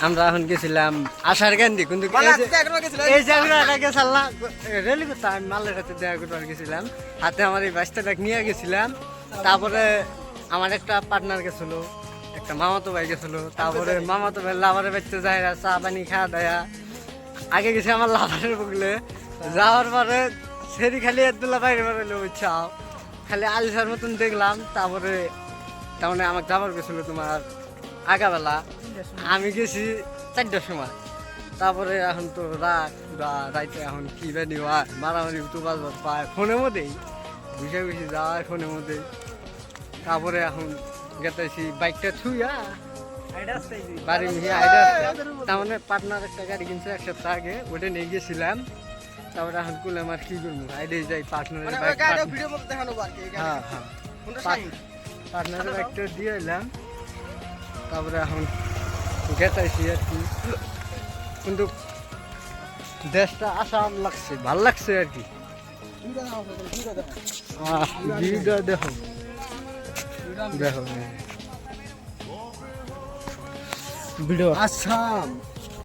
আমরা এখন গেছিলাম আশার গান্ধী কিন্তু এই জায়গাটা গেছিলাম না রেলি করতে আমি মালের হাতে দেখা করতে গেছিলাম হাতে আমার এই বাইশটা ব্যাগ নিয়ে গেছিলাম তারপরে আমার একটা পার্টনার গেছিল একটা মামাতো ভাই গেছিল তারপরে মামাতো ভাই লাভারের বাড়িতে যায় চা পানি খাওয়া দেয়া আগে গেছে আমার লাভারের বগলে যাওয়ার পরে সেরি খালি একদুল্লা বাইরে বেরোলো বুঝছাও খালি আলিসার মতন দেখলাম তারপরে তারপরে আমাকে যাবার গেছিল তোমার আগাবেলা আমি গেছি 4টার সময় তারপরে এখন তো রাত বা রাইতে এখন কি জানি হয় মারামারি তো বাজবার পায় ফোনের মধ্যেই বুঝে বুঝে যাওয়ার ফোনের মধ্যে তারপরে এখন গেতেছি বাইকটা ছুইয়া বাড়ি নিয়ে আইডা তার মানে পার্টনার একটা গাড়ি কিনছে এক সপ্তাহ আগে ওটা নিয়ে গেছিলাম তারপরে এখন করলাম আর কি করবো আইডে যাই পার্টনারের বাইক হ্যাঁ হ্যাঁ পার্টনারের বাইকটা দিয়ে এলাম তারপরে এখন গেতাইছি আর কি কিন্তু দেশটা আসাম লাগছে ভাল লাগছে আর কি দেখো দেখো ভিডিও আসাম